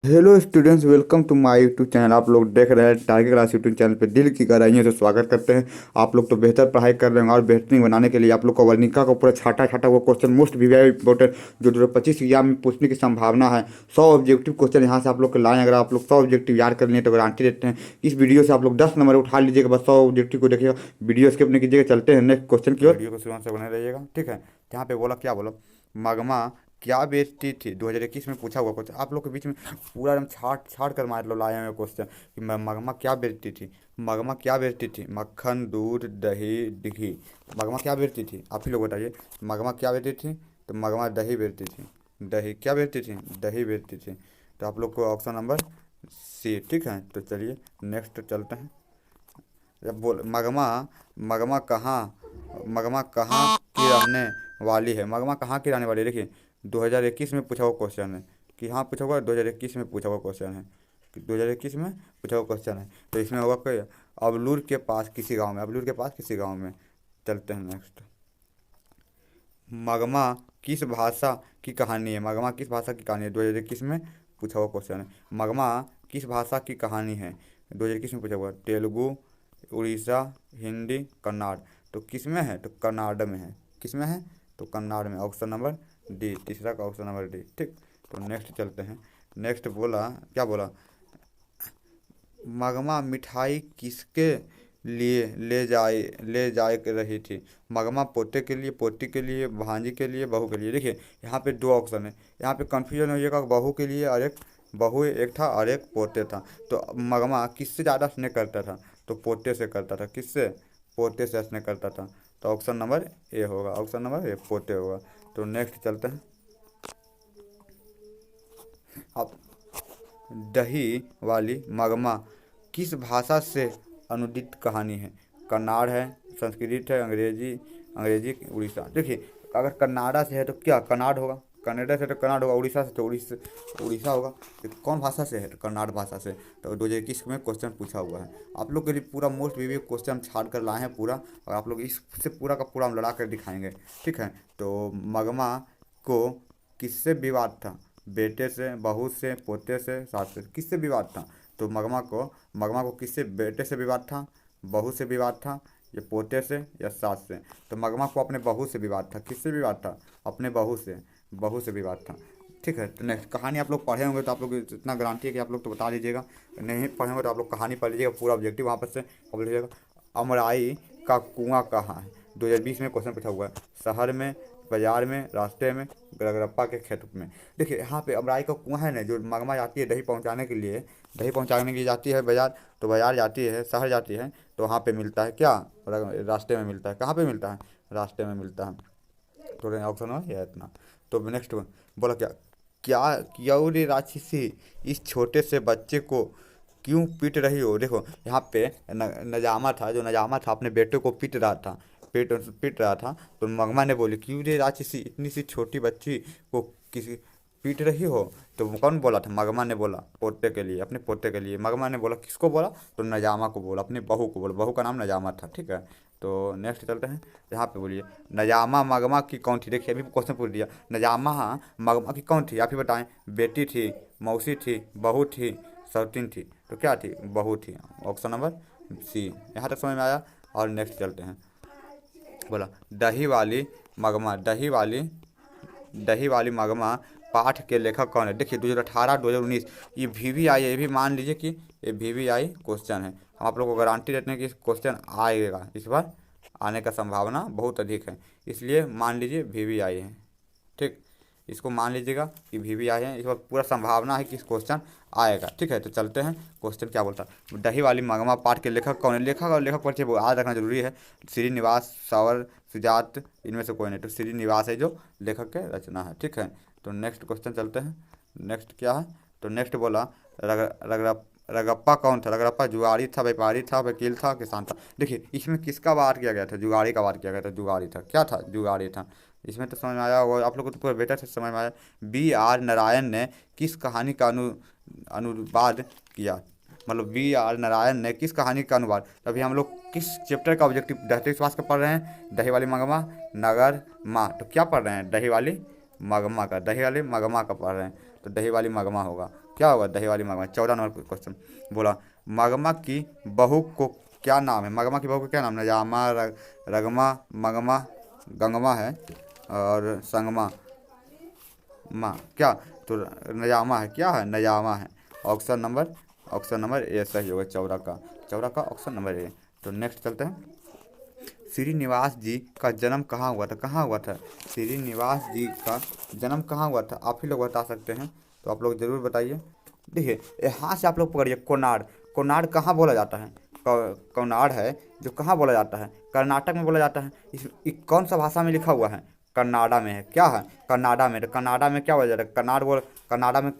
Hello students, welcome to my YouTube channel. आप लोग देख रहे हैं टारगेट क्लास यूट्यूब चैनल पे दिल की गहराइयों से स्वागत करते हैं। आप लोग तो बेहतर पढ़ाई कर रहे हैं और बेहतरीन बनाने के लिए आप लोग को वर्णिका को पूरा छाटा छाटा वो क्वेश्चन मोस्ट वेरी इंपॉर्टेंट जो 2025 एग्जाम में पूछने की संभावना है। 100 ऑब्जेक्टिव क्वेश्चन यहाँ से आप लोग को लाएं। अगर आप लोग 100 ऑब्जेक्टिव याद कर लिए तो गारंटी देते हैं इस वीडियो से आप लोग 10 नंबर उठा लीजिएगा। बस 100 ऑब्जेक्टिव को देखिएगा, वीडियो स्किप नहीं कीजिएगा। चलते हैं नेक्स्ट क्वेश्चन की ओर। वीडियो को शुरू से बने रहिएगा, ठीक है। यहाँ पे बोला क्या बोला, मगमा क्या बेचती थी। 2021 में पूछा हुआ क्वेश्चन, आप लोग के बीच में पूरा एकदम छाट छाट कर मार लो लाए हुए क्वेश्चन कि मगमा क्या बेचती थी। मगमा क्या बेचती थी, मक्खन, दूध, दही, घी। मगमा क्या बेचती थी, आप ही लोग बताइए। मगमा क्या बेचती थी, तो मगमा दही बेचती थी। दही क्या बेचती थी, दही बेचती थी। तो आप लोग को ऑप्शन नंबर सी, ठीक है। तो चलिए नेक्स्ट चलते हैं। जब बोल मगमा कहाँ की रहने वाली है। मगमा कहाँ की रहने वाली है, देखिए 2021 में पूछा हुआ क्वेश्चन है कि हाँ पूछा हुआ, 2021 में पूछा हुआ क्वेश्चन है कि 2021 में पूछा हुआ क्वेश्चन है। तो इसमें होगा कोई अबलूर के पास किसी गांव में, अबलूर के पास किसी गांव में। चलते हैं नेक्स्ट। मगमा किस भाषा की कहानी है, मगमा किस भाषा की कहानी है, 2021 में पूछा हुआ क्वेश्चन है। मगमा किस भाषा की कहानी है, 2021 में पूछा हुआ। तेलुगु, उड़ीसा, हिंदी, कन्नाड़। तो किस में है, तो कन्नाड़ में है। किस में है, तो कन्नाड़ में। ऑप्शन नंबर डी, तीसरा का ऑप्शन नंबर डी, ठीक। तो नेक्स्ट चलते हैं। नेक्स्ट बोला क्या बोला, मगमा मिठाई किसके लिए ले जाए रही थी। मगमा पोते के लिए, पोती के लिए, भांजी के लिए, बहू के लिए। देखिए यहाँ पे दो ऑप्शन है, यहाँ पे कन्फ्यूजन हो जाएगा। बहू के लिए और एक बहू एक था और एक पोते था। तो मगमा किससे ज़्यादा स्नेह करता था, तो पोते से करता था। किससे, पोते से स्नेह करता था। तो ऑप्शन नंबर ए होगा, ऑप्शन नंबर ए पोते होगा। तो नेक्स्ट चलते हैं। अब दही वाली मगमा किस भाषा से अनुदित कहानी है। कन्नाड़ है, संस्कृत है, अंग्रेजी, अंग्रेजी, उड़ीसा। देखिए अगर कन्नाडा से है तो क्या कन्नाड़ होगा, कन्नाडा से तो कन्नाड़ होगा, उड़ीसा से तो उड़ीसा होगा। तो कौन भाषा से है, तो कन्नाड़ भाषा से। तो 2021 में क्वेश्चन पूछा हुआ है। आप लोग के लिए पूरा मोस्ट वीवी क्वेश्चन हम छाड़ कर लाए हैं पूरा, और आप लोग इससे पूरा का पूरा हम लड़ा कर दिखाएंगे, ठीक है। तो मगमा को किससे विवाद था, बेटे से, बहू से, पोते से, सास से। किससे विवाद था, तो मगमा को किससे, बेटे से विवाद था, बहू से विवाद था, या पोते से, या सास से। तो मगमा को अपने बहू से विवाद था। किससे विवाद था, अपने बहू से विवाद था, ठीक है। तो नेक्स्ट कहानी आप लोग पढ़े होंगे तो आप लोग इतना गारंटी है कि आप लोग तो बता दीजिएगा। नहीं पढ़े होंगे तो आप लोग कहानी पढ़ लीजिएगा, पूरा ऑब्जेक्टिव वहाँ पर से पढ़ लीजिएगा। अमराई का कुआं कहाँ है, 2020 में क्वेश्चन पूछा हुआ है। शहर में, बाजार में, रास्ते में, रगरप्पा के खेत में। देखिए यहाँ पे अमराई का कुआं है ना, जो मगमा जाती है दही पहुँचाने के लिए, दही पहुँचाने के लिए जाती है बाजार। तो बाजार जाती है, शहर जाती है, तो वहाँ पे मिलता है क्या, रास्ते में मिलता है। कहाँ पे मिलता है, रास्ते में मिलता है। तो ऑप्शन है यह इतना। तो नेक्स्ट बोला क्या, क्या क्यों रे राक्षसी इस छोटे से बच्चे को क्यों पीट रही हो। देखो यहाँ पे नजामा था, जो नजामा था अपने बेटे को पीट रहा था, पीट रहा था। तो मगमा ने बोली क्यों रे राक्षसी इतनी सी छोटी बच्ची को किसी पीट रही हो। तो वो कौन बोला था, मगमा ने बोला पोते के लिए, अपने पोते के लिए। मगमा ने बोला किसको बोला, तो नजामा को बोला, अपनी बहू को बोला। बहू का नाम नजामा था, ठीक है। तो नेक्स्ट चलते हैं। यहाँ पे बोलिए नजामा मगमा की कौन थी। देखिए अभी क्वेश्चन पूछ दिया, नजामा मगमा की कौन थी, आप ही बताएं। बेटी थी, मौसी थी, बहू थी, सौतीन थी। तो क्या थी, बहू थी। Option number C. यहाँ तक समझ में आया। और नेक्स्ट चलते हैं। बोला दही वाली मगमा पाठ के लेखक कौन है। देखिए 2018 2019 ये VVI है, ये भी मान लीजिए कि ये VVI क्वेश्चन है। हम आप लोग को गारंटी देते हैं कि क्वेश्चन आएगा, इस बार आने का संभावना बहुत अधिक है, इसलिए मान लीजिए VVI है, ठीक। इसको मान लीजिएगा कि VVI है, इस बार पूरा संभावना है कि क्वेश्चन आएगा, ठीक है। तो चलते हैं क्वेश्चन क्या बोलता है। दही वाली मगमा पाठ के लेखक कौन है। लेखक और लेखक परिचय वो याद रखना जरूरी है। श्रीनिवास, सावर, सुजात, इनमें से कोई नहीं। तो श्रीनिवास है जो लेखक के रचना है, ठीक है। तो नेक्स्ट क्वेश्चन चलते हैं। नेक्स्ट क्या है, तो नेक्स्ट बोला रगप्पा कौन था। रगरप्पा जुआरी था, व्यापारी था, वकील था, किसान था। देखिए इसमें किसका वार किया गया था, जुगाड़ी का वार किया गया था। जुगाड़ी था, क्या था, जुगाड़ी था। इसमें तो समझ में आया होगा आप लोग को, तो पूरा बेटर से समझ में आया। B.R. नारायण ने किस कहानी का अनुवाद किया। मतलब B.R. नारायण ने किस कहानी का अनुवाद। अभी हम लोग किस चैप्टर का ऑब्जेक्टिव दहते विश्वास का पढ़ रहे हैं, दही वाली मगमा, नगर माँ। तो क्या पढ़ रहे हैं, दही वाली मगमा का, दही वाली मगमा का पढ़ रहे हैं। तो दही वाली मगमा होगा। क्या होगा दही वाली मगमा। 14 नंबर क्वेश्चन बोला, मगमा की बहू को क्या नाम है। मगमा की बहू को क्या नाम है। नजामा, रगमा, मगमा, गंगमा है और संगमा माँ क्या, तो नजामा है, क्या है, नजामा है। ऑप्शन नंबर ए सही होगा। 14 का ऑप्शन नंबर ए। तो नेक्स्ट चलते हैं, श्रीनिवास जी का जन्म कहाँ हुआ था। कहाँ हुआ था श्रीनिवास जी का जन्म, कहाँ हुआ था। आप ही लोग बता सकते हैं तो आप लोग ज़रूर बताइए। देखिए यहाँ से आप लोग पकड़िए, कोनाड़। कोनाड़ कहाँ बोला जाता है। कोनाड़ है जो कहाँ बोला जाता है, कर्नाटक में बोला जाता है। कौन सा भाषा में लिखा हुआ है, कन्नाडा में है। क्या है, कन्नाडा में। तो कन्नाडा में क्या बोला जाता है, कन्नाड़ बोल, कन्नाडा में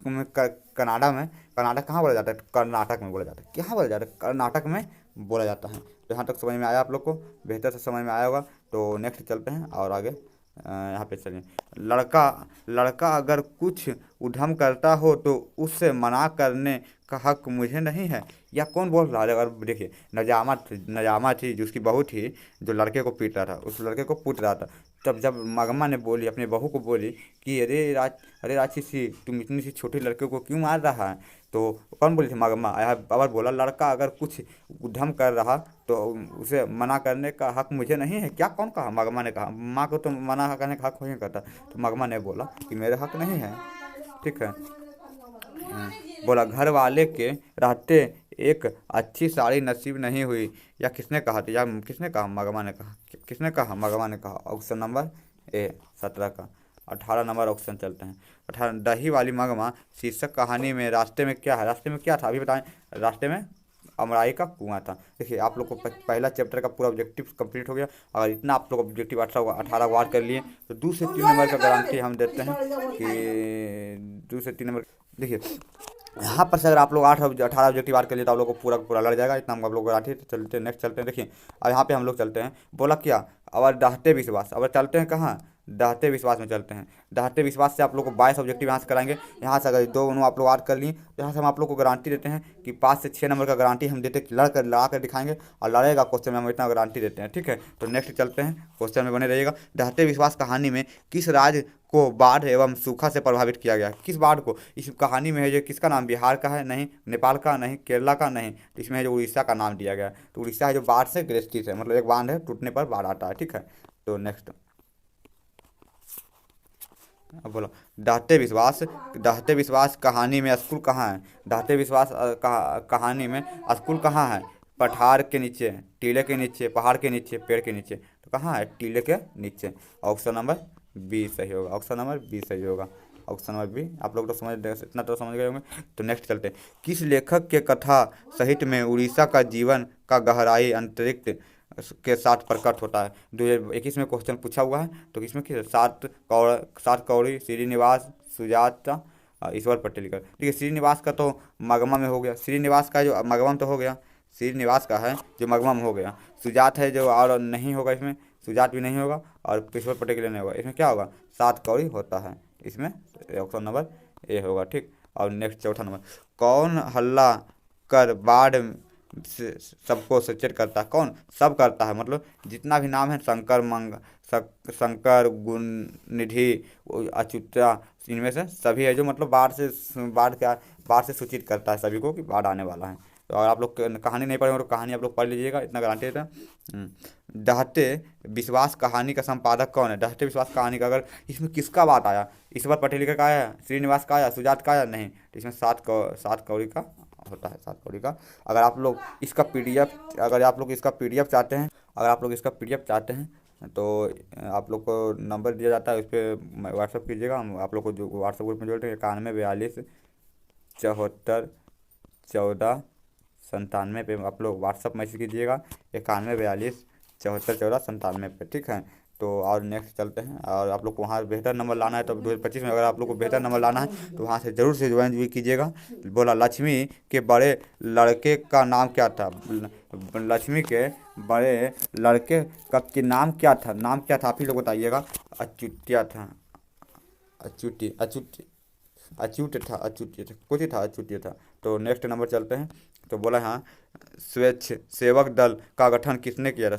कन्नाडा कहाँ बोला जाता है, कर्नाटक में बोला जाता है। कहाँ बोला जाता है, कर्नाटक में बोला जाता है। तो यहाँ तक समझ में आया आप लोग को, बेहतर से समझ में आया होगा। तो नेक्स्ट चलते हैं और आगे यहाँ पे चलिए। लड़का लड़का अगर कुछ उधम करता हो तो उससे मना करने का हक मुझे नहीं है। या कौन बोल रहा है। अगर देखिए, नजामा थी जिसकी बहू थी, जो लड़के को पीट रहा था, उस लड़के को पूछ रहा था। तब जब मगमा ने बोली, अपनी बहू को बोली कि अरे राक्षसी, तुम इतनी सी छोटी लड़के को क्यों मार रहा है। तो कौन बोली थी, मगमा। यह अबर बोला, लड़का अगर कुछ उधम कर रहा तो उसे मना करने का हक मुझे नहीं है। क्या कौन कहा, मगमा ने कहा। माँ को तो मना करने का हक नहीं करता। तो मगमा ने बोला कि मेरे हक नहीं है। ठीक है। बोला, घर वाले के रहते एक अच्छी साड़ी नसीब नहीं हुई। या किसने कहा था, या किसने कहा, मगमा ने कहा। किसने कहा, मगमा ने कहा। ऑप्शन नंबर ए 17 का। 18 नंबर ऑप्शन चलते हैं। 18, दही वाली मगमा शीर्षक कहानी में रास्ते में क्या है। रास्ते में क्या था अभी बताएं। रास्ते में अमराई का कुआं था। देखिए आप लोग को पहला चैप्टर का पूरा ऑब्जेक्टिव कंप्लीट हो गया। अगर इतना आप लोग ऑब्जेक्टिव 18 वार कर लिए तो 2 से 3 नंबर का गारंटी हम देते हैं कि 2 से 3 नंबर। देखिए यहाँ पर से अगर आप लोग 18 ऑब्जेक्टिव वार कर लिए तो आप लोग को पूरा पूरा लड़ जाएगा। इतना हम आप लोग को गारंटी। चलते नेक्स्ट चलते हैं। देखिए अब यहाँ पे हम लोग चलते हैं। बोला क्या, अब डहते विश्वास। अब चलते हैं कहाँ, दहते विश्वास में चलते हैं। दहते विश्वास से आप लोग को 22 ऑब्जेक्टिव यहाँ से कराएंगे। यहाँ से अगर 2 आप लोग याद कर लिए तो यहाँ से हम आप लोग को गारंटी देते हैं कि 5 से 6 नंबर का गारंटी हम देते, लड़ा कर दिखाएंगे और लड़ेगा क्वेश्चन में, हम इतना गारंटी देते हैं। ठीक है। तो नेक्स्ट चलते हैं, क्वेश्चन में बने रहिएगा। दहते विश्वास कहानी में किस राज्य को बाढ़ एवं सूखा से प्रभावित किया गया। किस बाढ़ को इस कहानी में है, जो किसका नाम, बिहार का है नहीं, नेपाल का नहीं, केरला का नहीं, तो इसमें है जो उड़ीसा का नाम दिया गया। तो उड़ीसा है जो बाढ़ से ग्रसित है, मतलब एक बांध है टूटने पर बाढ़ आता है। ठीक है। तो नेक्स्ट अब बोलो, दहते विश्वास कहानी में स्कूल कहाँ है। दहते विश्वास कहानी में स्कूल कहाँ है। पठार के नीचे, टीले के नीचे, पहाड़ के नीचे, पेड़ के नीचे। तो कहाँ है, टीले के नीचे। ऑप्शन नंबर बी सही होगा। ऑप्शन नंबर बी सही होगा। Option number B. आप लोग तो समझ, इतना तो समझ गए होंगे। तो नेक्स्ट चलते हैं। किस लेखक के कथा साहित्य में उड़ीसा का जीवन का गहराई अंतरिक्ष के साथ प्रकट होता है। 2021 में क्वेश्चन पूछा हुआ है। तो इसमें किस, सात कौड़ी, श्रीनिवास, सुजाता, ईश्वर पटेलकर। ठीक है। श्रीनिवास का तो मगमा में हो गया। श्रीनिवास का जो मगमा में तो हो गया, श्रीनिवास का है जो मगमा में हो गया। सुजात है जो और नहीं होगा इसमें, सुजात भी नहीं होगा और ईश्वर पटेल के लिए नहीं होगा। इसमें क्या होगा, सात कौड़ी होता है इसमें। ऑप्शन नंबर ए होगा। ठीक। और नेक्स्ट चौथा नंबर, कौन हल्ला कर बाढ़ सबको सचेत करता है। कौन, सब करता है, मतलब जितना भी नाम है, शंकर, गुणनिधि, अच्युता, इनमें से सभी है जो मतलब बाढ़ से सूचित करता है सभी को कि बाढ़ आने वाला है। तो अगर आप लोग कहानी नहीं पढ़े हो तो कहानी आप लोग पढ़ लीजिएगा, इतना गारंटी देता है। दहते विश्वास कहानी का संपादक कौन है। दहते विश्वास कहानी का अगर इसमें किसका बात आया, ईश्वर पटेल का आया, श्रीनिवास का आया, सुजात का आया, नहीं। तो इसमें सात कौड़ी का होता है, 7 कौड़ी का। अगर आप लोग इसका पीडीएफ चाहते हैं, तो आप लोग को नंबर दिया जाता है, उस पर व्हाट्सअप कीजिएगा। हम आप लोग को जो व्हाट्सअप ग्रुप में जोड़ते हैं 91 42 74 14 97 पे आप लोग व्हाट्सअप मैसेज कीजिएगा। 91 42 74 14 97 पे। ठीक है। तो और नेक्स्ट चलते हैं। और आप लोग को वहाँ बेहतर नंबर लाना है तो 2025 में अगर आप लोग को बेहतर नंबर लाना है तो वहाँ से ज़रूर से ज्वाइन भी कीजिएगा। बोला, लक्ष्मी के बड़े लड़के का नाम क्या था। लक्ष्मी के बड़े लड़के का नाम क्या था। नाम क्या था आप ही लोग बताइएगा। अच्युत्या था, अच्युत्य था। तो नेक्स्ट नंबर चलते हैं। तो बोला हाँ, सेवक दल का गठन किसने किया था।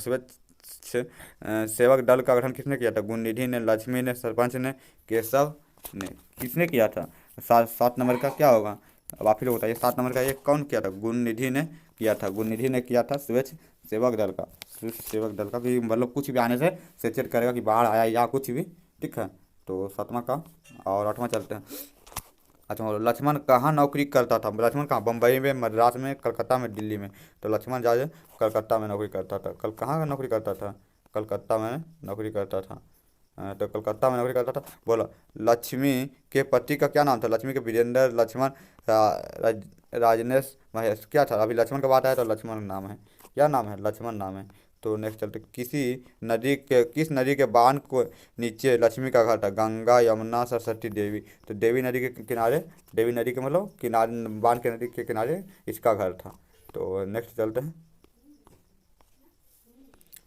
सेवक दल का गठन किसने किया था। गुणनिधि ने, लक्ष्मी ने, सरपंच ने, केशव ने। किसने किया था, सात नंबर का क्या होगा? अब आप ही लोग बताइए, 7 नंबर का ये कौन किया था? गुणनिधि ने किया था, गुणनिधि ने किया था स्वेच्छ सेवक दल का। स्वेच्छ सेवक दल का भी मतलब कुछ भी आने से सचेत करेगा कि बाढ़ आया या कुछ भी, ठीक है। तो 7वां का। और 8वां चलते हैं। अच्छा, लक्ष्मण कहाँ नौकरी करता था? लक्ष्मण कहाँ? बम्बई में, मद्रास में, कलकत्ता में, दिल्ली में। तो लक्ष्मण जहाज कलकत्ता में नौकरी करता था। कल कहाँ नौकरी करता था? कलकत्ता में नौकरी करता था। तो कलकत्ता में नौकरी करता था। बोला, लक्ष्मी के पति का क्या नाम था? लक्ष्मी के वीरेंद्र, लक्ष्मण, राजनेश, महेश, क्या था? अभी लक्ष्मण का बात आया तो लक्ष्मण नाम है। क्या नाम है? लक्ष्मण नाम है। तो नेक्स्ट चलते, किस नदी के बांध को नीचे लक्ष्मी का घर था? गंगा, यमुना, सरस्वती, देवी। तो देवी नदी के किनारे, देवी नदी के मतलब किनारे, बांध के नदी के किनारे इसका घर था। तो नेक्स्ट चलते हैं।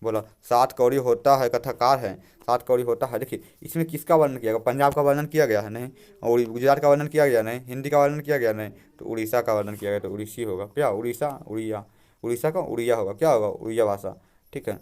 बोला, सात कौड़ी होता है कथाकार है। सात कौड़ी होता है, देखिए इसमें किसका वर्णन किया गया? पंजाब का वर्णन किया गया है नहीं, और गुजरात का वर्णन किया गया नहीं, हिंदी का वर्णन किया गया नहीं, तो उड़ीसा का वर्णन किया गया। तो उड़ीसी होगा क्या? उड़ीसा, उड़िया। उड़ीसा का उड़िया होगा, क्या होगा? उड़िया भाषा, ठीक है।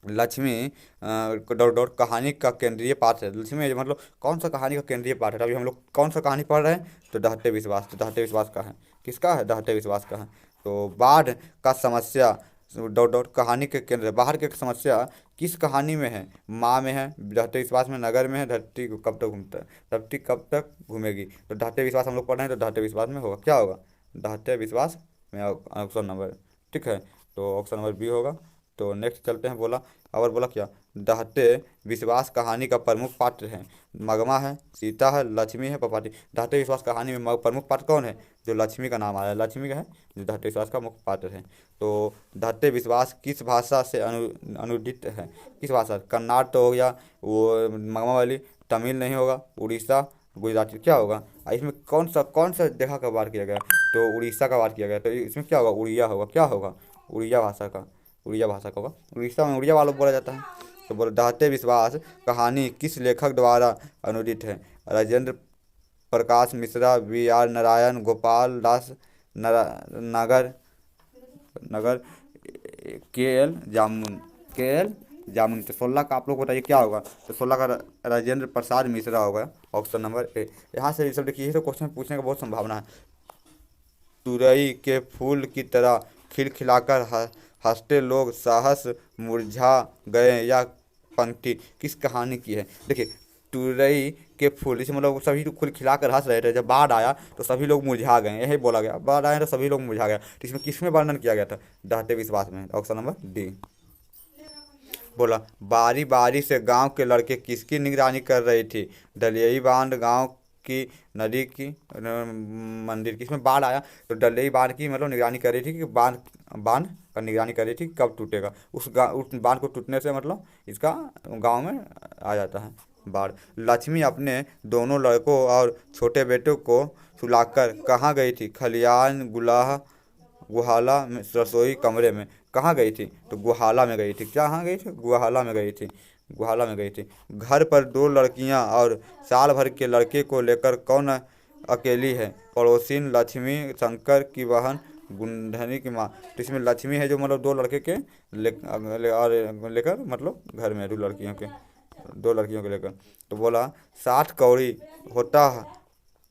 लक्ष्मी डॉट डॉट कहानी का केंद्रीय पात्र है। लक्ष्मी मतलब कौन सा कहानी का केंद्रीय पात्र है? अभी हम लोग कौन सा कहानी पढ़ रहे हैं? तो डहते विश्वास। तो डहते विश्वास का है, किसका है? डहते विश्वास का है। तो बाढ़ का समस्या डॉट डॉट कहानी के केंद्र है। बाहर की समस्या किस कहानी में है? माँ में है, डहते विश्वास में नगर में है, धरती को कब तक घूमता है, धरती कब तक घूमेगी। तो डहते विश्वास हम लोग पढ़ रहे हैं, तो डहते विश्वास में होगा, क्या होगा? डहते विश्वास में ऑप्शन नंबर, ठीक है। तो ऑप्शन नंबर बी होगा। तो नेक्स्ट चलते हैं। बोला, और बोला क्या? डहते विश्वास कहानी का प्रमुख पात्र है। मगमा है, सीता है, लक्ष्मी है, पपाती। डहते विश्वास कहानी में प्रमुख पात्र कौन है? जो लक्ष्मी का नाम आया है, लक्ष्मी का है जो डहते विश्वास का मुख्य पात्र है। तो डहते विश्वास किस भाषा से अनुदित है? किस भाषा? कन्नाड़ तो हो गया, वो मगमा वाली। तमिल नहीं होगा, उड़ीसा, गुजराती, क्या होगा? इसमें कौन सा जगह का वार किया गया? तो उड़ीसा का वार किया गया। तो इसमें क्या होगा? उड़िया होगा, क्या होगा? उड़िया भाषा का, उड़िया भाषा का होगा। उड़ीसा में उड़िया वालों को बोला जाता है। तो बोलो, डहते विश्वास कहानी किस लेखक द्वारा अनुदित है? राजेंद्र प्रकाश मिश्रा, बी आर नारायण, गोपाल दास, नगर नगर, के एल जामुन, के एल जामुन। तो 16 का आप लोग बताइए क्या होगा? तो 16 का राजेंद्र प्रसाद मिश्रा होगा, ऑप्शन नंबर ए। यहाँ से ये सब देखिए, ये तो क्वेश्चन पूछने का बहुत संभावना है। तुरई के फूल की तरह खिलखिलाकर हंसते लोग साहस मुरझा गए, या पंक्ति किस कहानी की है? देखिए, तुरई के फूल, इसे मतलब सभी लोग खिला कर हंस रहे थे, जब बाढ़ आया तो सभी लोग मुरझा गए, यही बोला गया। बाढ़ आया तो सभी लोग मुरझा गया, तो इसमें किसमें वर्णन किया गया था? डहते विश्वास में, ऑप्शन नंबर डी। बोला, बारी बारी से गांव के लड़के किसकी निगरानी कर रही थी? डलियई बांध, गांव की, नदी की, मंदिर की। इसमें बाढ़ आया तो डलियई बांध की मतलब निगरानी कर रही थी कि बांध बांध का निगरानी कर रही थी कब टूटेगा। उस बांध को टूटने से मतलब इसका गांव में आ जाता है बाढ़। लक्ष्मी अपने दोनों लड़कों और छोटे बेटे को सुलाकर कहाँ गई थी? खलियान, गुहाला में, रसोई कमरे में। कहाँ गई थी? तो गुहाला में गई थी। कहाँ गई थी? गुहाला में गई थी, गुहाला में गई थी। घर पर दो लड़कियां और साल भर के लड़के को लेकर कौन अकेली है? पड़ोसिन, लक्ष्मी, शंकर की बहन, गुंडनी की माँ। तो इसमें लक्ष्मी है जो मतलब दो लड़के के और लेकर मतलब घर में दो लड़कियों के, दो लड़कियों को लेकर। तो बोला, सात कौड़ी होता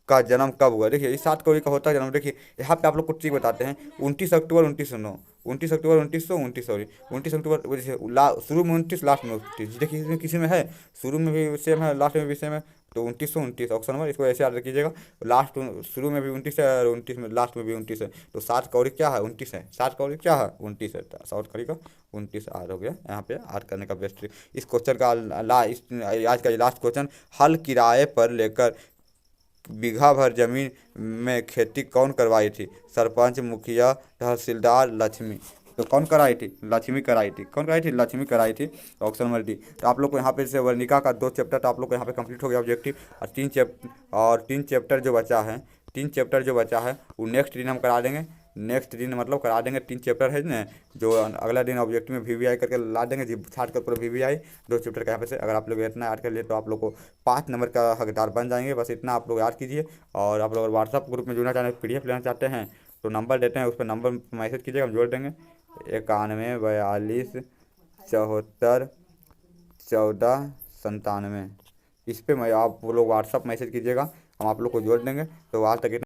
का जन्म कब हुआ? देखिए, इस 7 कौड़ी का होता है जन्म। देखिए, यहाँ पे आप लोग कुछ चीज़ बताते हैं। 29 अक्टूबर 1909, 29 अक्टूबर 1929, सॉरी 29 अक्टूबर, जैसे शुरू में 29, लास्ट में 29। देखिए, इसमें किसी में है शुरू में भी सेम है, लास्ट में भी सेम है। तो 2929 ऑप्शन नंबर, इसको ऐसे याद रखिएगा। लास्ट शुरू में भी 29 है और 29 में लास्ट में भी 29 है। तो 7 कौड़ी क्या है? 29 है। 7 कौड़ी क्या है? 29 है। 7 कौड़ी का 29 आर हो गया। यहाँ पे आर करने का बेस्ट। इस क्वेश्चन का आज का लास्ट क्वेश्चन, हल किराए पर लेकर बीघा भर जमीन में खेती कौन करवाई थी? सरपंच, मुखिया, तहसीलदार, लक्ष्मी। तो कौन कराई थी? लक्ष्मी कराई थी। कौन कराई थी? लक्ष्मी कराई थी। तो ऑप्शन नंबर डी। तो आप लोग को यहाँ पे से वर्णिका का 2 चैप्टर तो आप लोग को यहाँ पे कंप्लीट हो गया ऑब्जेक्टिव। और 3 चैप्टर जो बचा है, 3 चैप्टर जो बचा है वो नेक्स्ट दिन हम करा देंगे। नेक्स्ट दिन मतलब करा देंगे। 3 चैप्टर है ना, जो अगला दिन ऑब्जेक्टिव में वीवीआई करके ला देंगे जी, छाट कर पूरा वीवीआई 2 चैप्टर का यहाँ पे से। अगर आप लोग इतना याद कर लिए तो आप लोग को 5 नंबर का हकदार बन जाएंगे। बस इतना आप लोग याद कीजिए। और आप लोग अगर व्हाट्सअप ग्रुप में जुड़ना चाहते हैं, पीडीएफ लेना चाहते हैं, तो नंबर देते हैं, उस पर नंबर मैसेज कीजिएगा, हम जोड़ देंगे। 91 42 74 14 97। इस पे मैं आप वो लोग व्हाट्सअप मैसेज कीजिएगा हम आप लोग को जोड़ देंगे। तो आज तक इतना।